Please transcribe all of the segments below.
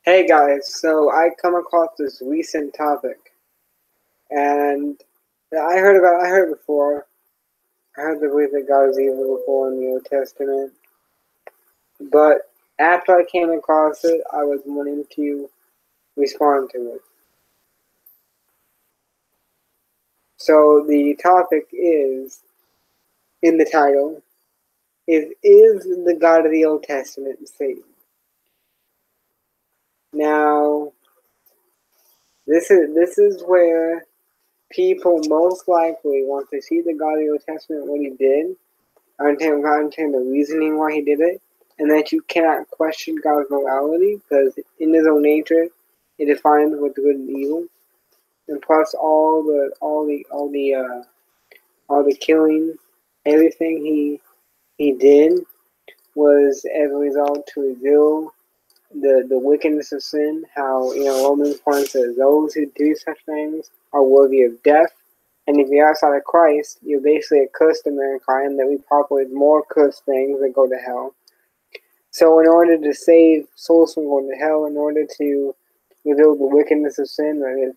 Hey guys, so I come across this recent topic, and I heard it before. I heard the belief that God is evil before in the Old Testament, but after I came across it, I was wanting to respond to it. So the topic is, in the title, is the God of the Old Testament Satan? Now, this is where people most likely want to see the God of the Old Testament, what he did, understand the reasoning why he did it, and that you cannot question God's morality because in his own nature, it defines what's good and evil. And plus, all the killing, everything he did was as a result to reveal the wickedness of sin. How Romans points says those who do such things are worthy of death. And if you're outside of Christ, you're basically a cursed in mankind that we populate more cursed things that go to hell. So in order to save souls from going to hell, in order to reveal the wickedness of sin, it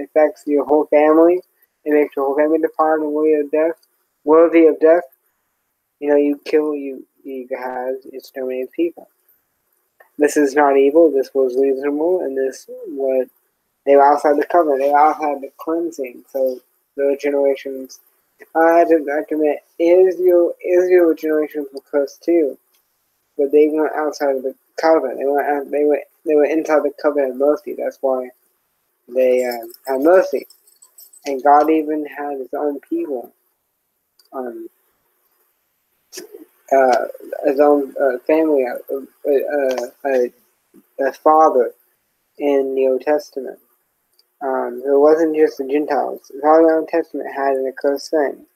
affects your whole family, it makes your whole family depart and worthy of death. You have exterminated people. This is not evil, this was reasonable, and they were outside the covenant, they were outside the cleansing, so the generations I have to admit, Israel generations were cursed too, but they weren't outside of the covenant. They were inside the covenant of mercy. That's why they had mercy, and God even had His own people, um, uh, His own family, a father in the Old Testament. It wasn't just the Gentiles. All the Old Testament had an accursed thing.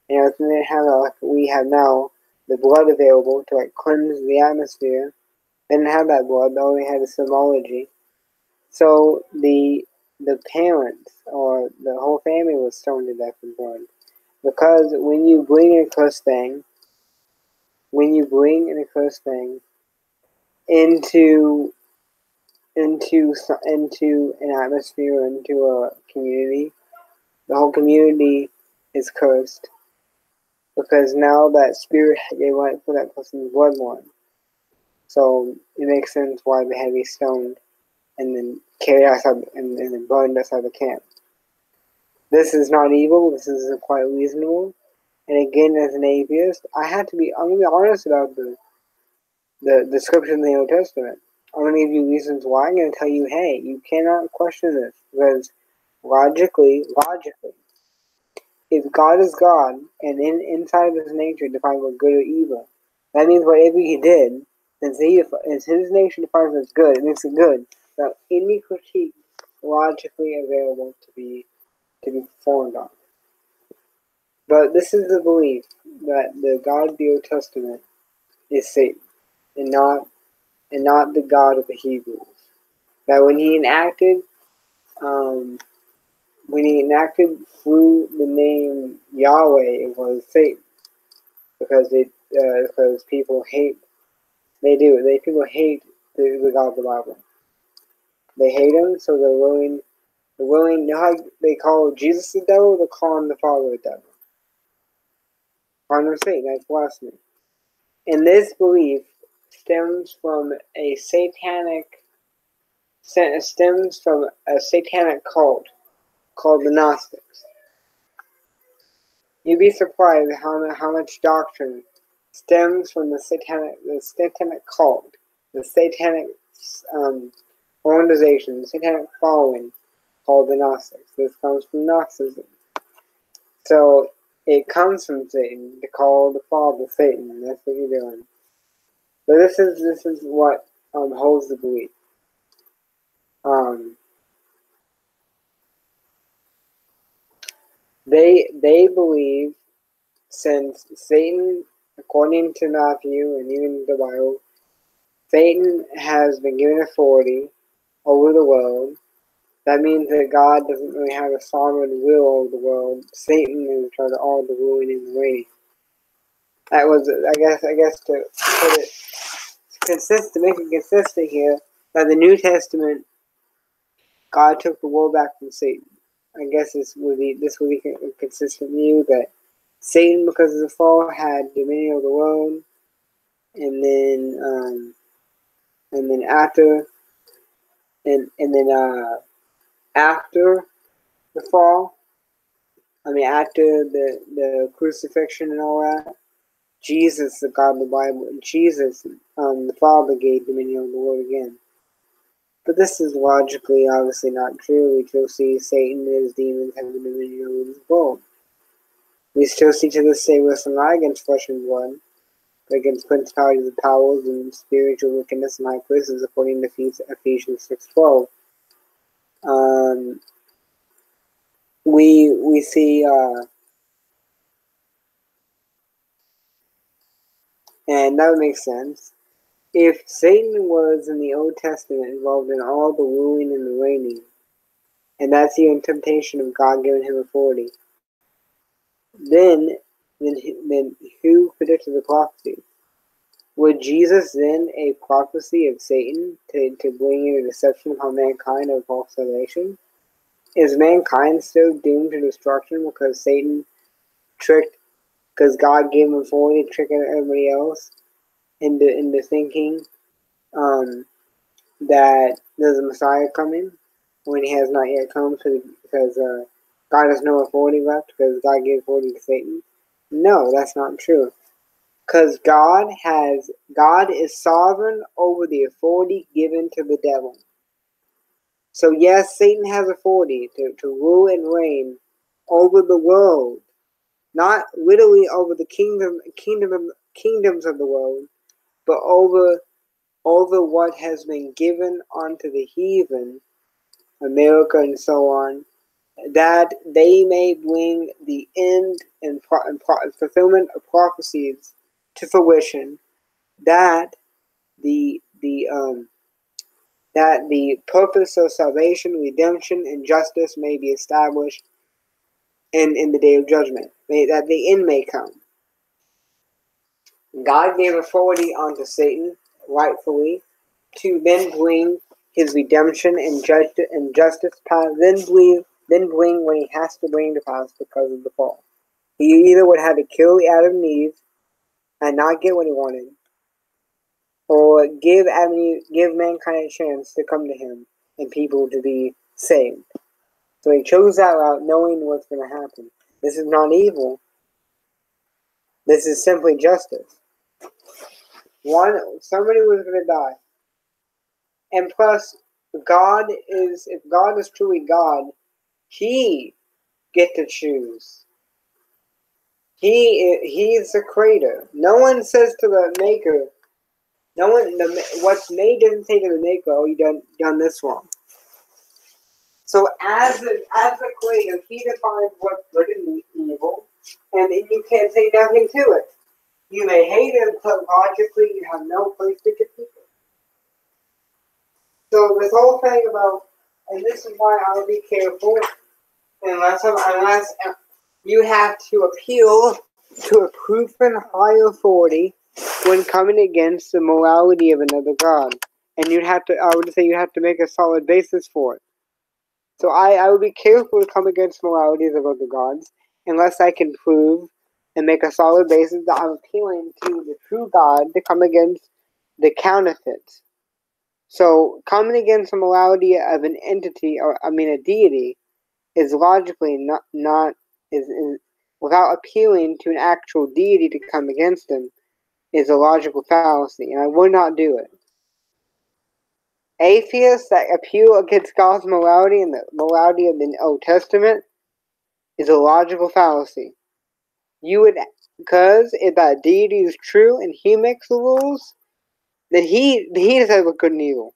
It didn't have like we have now, the blood available to like cleanse the atmosphere. They didn't have that blood. They only had the symbology. So the parents or the whole family was stoned to death in blood, because when you bring an accursed thing, into an atmosphere, into a community, the whole community is cursed, because now that spirit, they went for that person's bloodline. So it makes sense why they had to be stoned and then carried outside and then burned outside the camp. This is not evil. This is quite reasonable. And again, as an atheist, I'm going to be honest about the scripture in the Old Testament. I'm going to give you reasons why. I'm going to tell you, hey, you cannot question this, because logically, if God is God, and inside of his nature defines what good or evil, that means whatever he did, since his nature defines what's good, it makes it good. Without any critique logically available to be performed on. But this is the belief that the God of the Old Testament is Satan, and not the God of the Hebrews. That when he enacted through the name Yahweh, it was Satan, because people hate. People hate the God of the Bible. They hate him, so they're willing. You know how they call Jesus the devil? They call him the Father the devil. Calling him Satan, that's blasphemy. And this belief stems from a satanic cult called the Gnostics. You'd be surprised how much doctrine stems from the satanic cult, the satanic organization, the satanic following called the Gnostics. This comes from Gnosticism. So it comes from Satan to call the Father Satan. That's what you're doing. But this is what holds the belief. They believe, since Satan, according to Matthew and even the Bible, Satan has been given authority over the world. That means that God doesn't really have a sovereign will over the world. Satan is in charge of all the ruling and the reigning. That was, I guess, to put it to make it consistent here. By the New Testament, God took the world back from Satan. I guess this would be a consistent view that Satan, because of the fall, had dominion over the world, and then after the fall, after the crucifixion and all that, Jesus, the God of the Bible, Jesus, the Father, gave dominion over the world again. But this is logically obviously not true. We still see Satan and his demons having dominion over this world. We still see to this day wrestle not against flesh and blood, but against principalities and powers and spiritual wickedness in high places, according to Ephesians 6:12. We see, and that would make sense. If Satan was in the Old Testament involved in all the ruling and the reigning, and that's the interpretation of God giving him authority, then who predicted the prophecy? Was Jesus then a prophecy of Satan to bring in a deception upon mankind of false salvation? Is mankind still doomed to destruction because Satan tricked, because God gave him authority to trick everybody else into thinking that there's a Messiah coming when he has not yet come, because God has no authority left because God gave authority to Satan? No, that's not true. Because God is sovereign over the authority given to the devil. So yes, Satan has authority to rule and reign over the world. Not literally over the kingdoms of the world, but over what has been given unto the heathen, America and so on, that they may bring the end and fulfillment of prophecies to fruition, that the purpose of salvation, redemption, and justice may be established in the day of judgment, that the end may come. God gave authority unto Satan, rightfully, to then bring his redemption and justice path, then bring what he has to bring to pass because of the fall. He either would have to kill Adam and Eve and not get what he wanted, or give mankind a chance to come to him and people to be saved. So he chose that route knowing what's going to happen. This is not evil. This is simply justice. Somebody was going to die. And plus, if God is truly God, he gets to choose. He is the creator. No one says to the maker, what's made doesn't say to the maker, oh, you done this wrong. So as the creator, he defines what's good and evil, and you can't say nothing to it. You may hate it, but logically you have no place to critique it. So this whole thing about, and this is why I'll be careful, unless you have to appeal to a proven high authority when coming against the morality of another god, and I would say you have to make a solid basis for it. So I would be careful to come against moralities of other gods unless I can prove and make a solid basis that I'm appealing to the true God to come against the counterfeits. So coming against the morality of an entity, a deity, is logically not without appealing to an actual deity to come against him, is a logical fallacy, and I would not do it. Atheists that appeal against God's morality and the morality of the Old Testament is a logical fallacy. Because if that deity is true and he makes the rules, then he decides what's good and evil.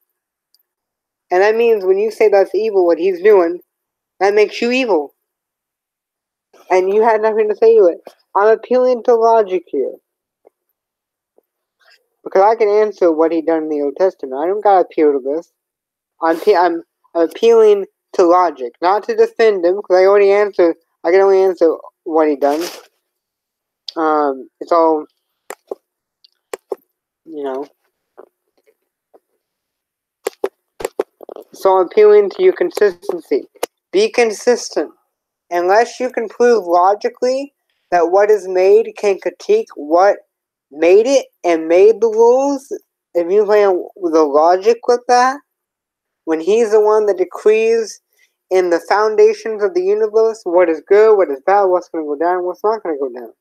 And that means when you say that's evil, what he's doing, that makes you evil. And you had nothing to say to it. I'm appealing to logic here. Because I can answer what he done in the Old Testament. I don't gotta appeal to this. I'm appealing to logic, not to defend him, because I can only answer what he done. It's all, you know. So I'm appealing to your consistency. Be consistent. Unless you can prove logically that what is made can critique what made it and made the rules, if you play the logic with that, when he's the one that decrees in the foundations of the universe what is good, what is bad, what's going to go down, what's not going to go down.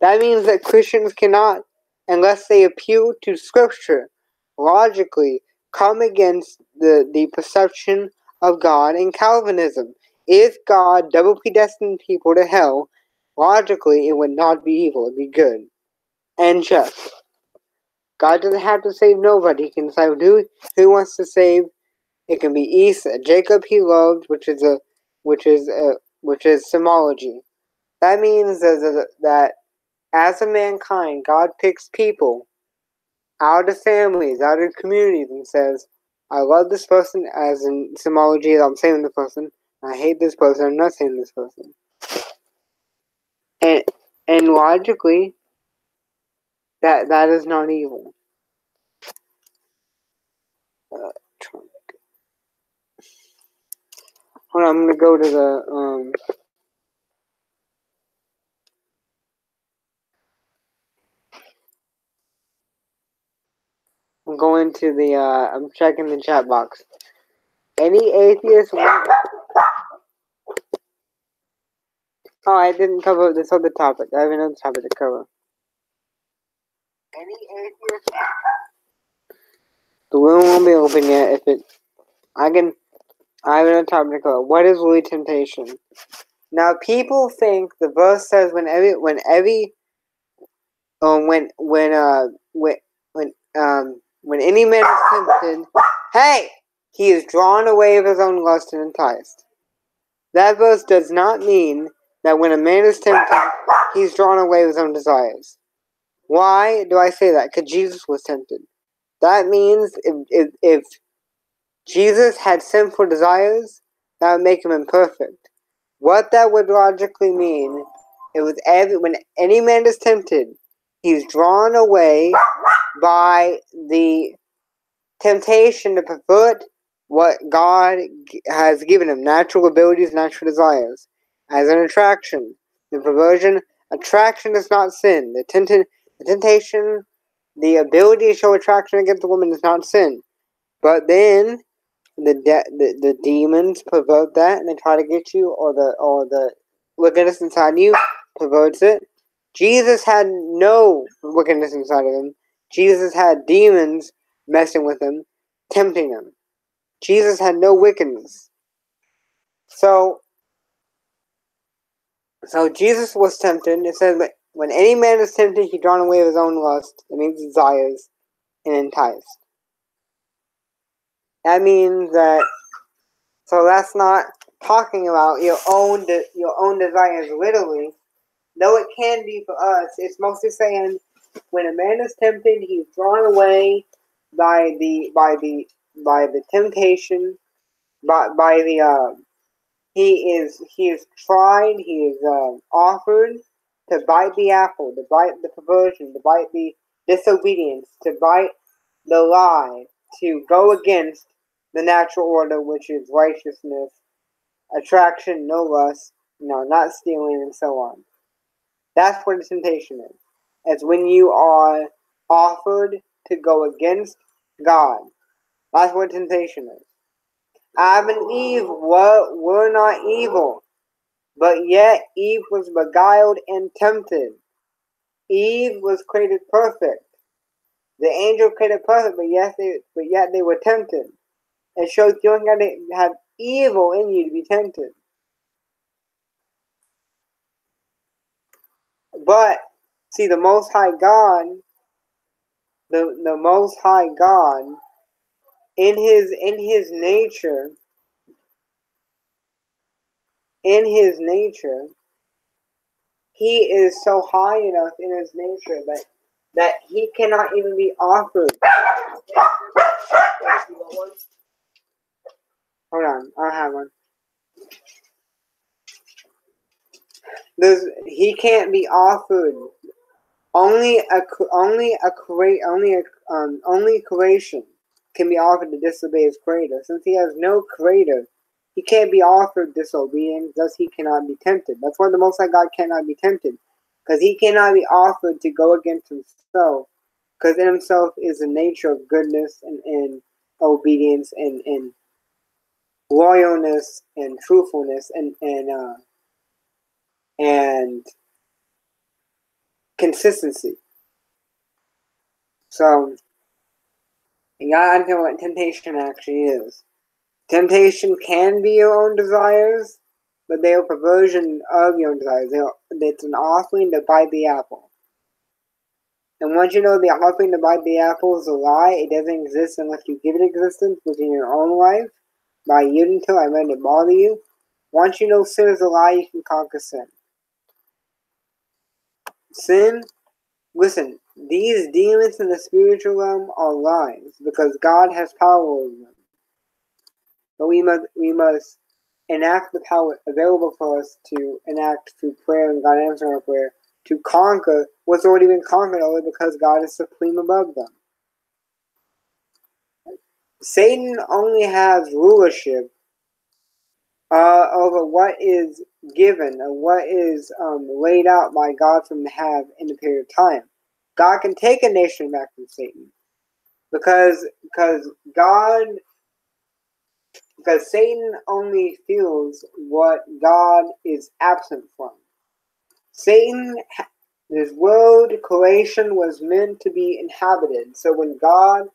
That means that Christians cannot, unless they appeal to Scripture, logically come against the perception of God in Calvinism. If God double predestined people to hell, logically it would not be evil, it would be good and just. God doesn't have to save nobody. He can decide who he wants to save. It can be Esau, Jacob he loved, which is symbology. That means that as a mankind, God picks people out of families, out of communities, and says, I love this person, as in symbology, I'm saving the person. I hate this person, I'm not saving this person. And logically, that is not evil. Hold on, I'm gonna go to the I'm going to the I'm checking the chat box. Any atheist Oh, I didn't cover this other topic. I have another topic to cover. Any atheist The room won't be open yet if it I have another topic to cover. What is really temptation? Now people think the verse says when any man is tempted, hey, he is drawn away of his own lust and enticed. That verse does not mean that when a man is tempted, he's drawn away of his own desires. Why do I say that? Because Jesus was tempted. That means if Jesus had sinful desires, that would make him imperfect. What that would logically mean, when any man is tempted, he's drawn away by the temptation to pervert what God has given him, natural abilities, natural desires, as an attraction. The perversion, attraction is not sin. The temptation, the ability to show attraction against a woman is not sin. But then the demons pervert that and they try to get you, or the wickedness inside you perverts it. Jesus had no wickedness inside of him. Jesus had demons messing with him, tempting him. Jesus had no wickedness. So Jesus was tempted. It says, when any man is tempted, he's drawn away of his own lust, it means desires, and enticed. That means that, so that's not talking about your own desires literally, though it can be for us. It's mostly saying when a man is tempted, he's drawn away by the temptation, he is tried, he is offered to bite the apple, to bite the perversion, to bite the disobedience, to bite the lie, to go against the natural order, which is righteousness, attraction, no lust, not stealing, and so on. That's what a temptation is. It's when you are offered to go against God. That's what temptation is. Adam and Eve were not evil, but yet Eve was beguiled and tempted. Eve was created perfect. The angel created perfect, but yet they were tempted. It shows you don't got to have evil in you to be tempted. But see, the Most High God, the Most High God, in his nature, he is so high enough in his nature that he cannot even be offered. Hold on, I'll have one. He can't be offered Only creation can be offered to disobey his creator. Since he has no creator, he can't be offered disobedience, thus he cannot be tempted. That's why the Most High God cannot be tempted, because he cannot be offered to go against himself, because in himself is the nature of goodness and obedience and loyalness and truthfulness and consistency. So you gotta understand what temptation actually is. Temptation can be your own desires, but they are a perversion of your own desires. It's an offering to bite the apple. And once you know the offering to bite the apple is a lie, it doesn't exist unless you give it existence within your own life by yielding to it and letting it bother you. Once you know sin is a lie, you can conquer sin. Sin, listen, these demons in the spiritual realm are lies because God has power over them. But we must enact the power available for us to enact through prayer and God answering our prayer to conquer what's already been conquered only because God is supreme above them. Satan only has rulership over what is given or what is laid out by God from to have in a period of time. God can take a nation back from Satan because Satan only feels what God is absent from. Satan, this world creation was meant to be inhabited. So when God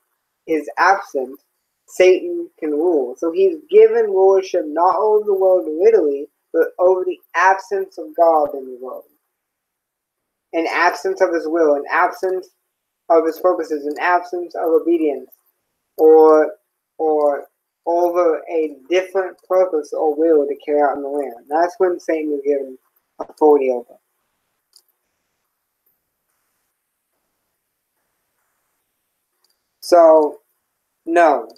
is absent, Satan can rule. So he's given rulership not over the world literally, but over the absence of God in the world. An absence of his will, an absence of his purposes, an absence of obedience, or over a different purpose or will to carry out in the land. That's when Satan is given authority over. So, no.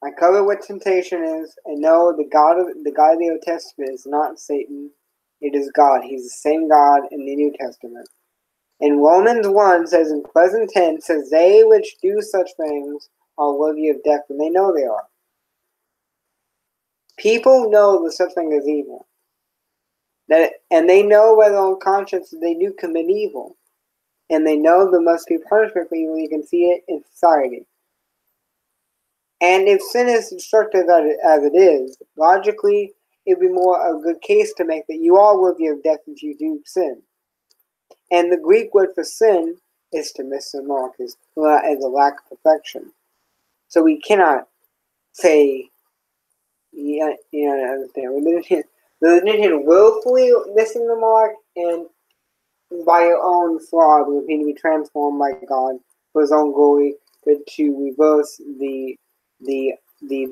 I cover what temptation is, and no, the God of the Old Testament is not Satan. It is God. He's the same God in the New Testament. And Romans 1 says in present tense, says, they which do such things are worthy of death, and they know they are. People know that such thing is evil. And they know by their own conscience that they do commit evil. And they know there must be punishment for evil. You can see it in society. And if sin is destructive as it is, logically, it would be more a good case to make that you are worthy of death if you do sin. And the Greek word for sin is to miss the mark, is a lack of perfection. So we cannot say, understand. Religion willfully missing the mark, and by your own fraud, we need to be transformed by God for His own glory, but to reverse the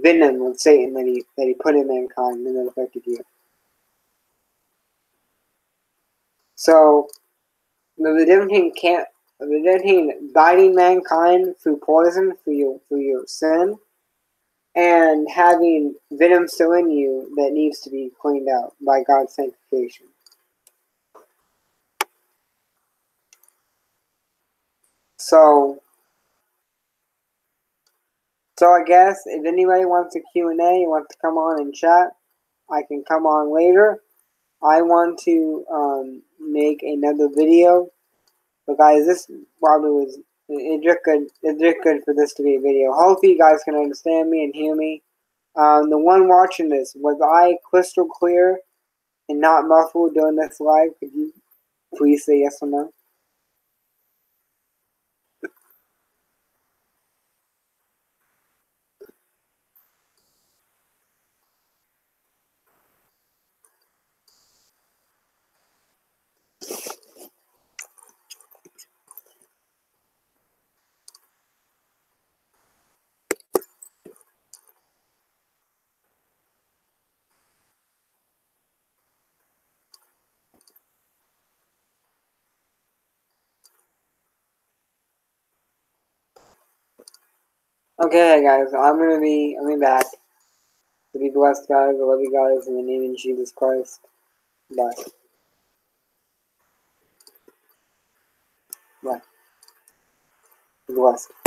venom of Satan that he put in mankind and that affected you. So the difference between guiding mankind through poison for your sin and having venom still in you that needs to be cleaned out by God's sanctification. So I guess if anybody wants a Q&A, wants to come on and chat, I can come on later. I want to make another video. But guys, this probably was it's good for this to be a video. Hopefully you guys can understand me and hear me. The one watching this, was I crystal clear and not muffled during this live? Could you please say yes or no? Okay, guys, I'm gonna be back. To be blessed, guys. I love you guys in the name of Jesus Christ. Bye. blessed.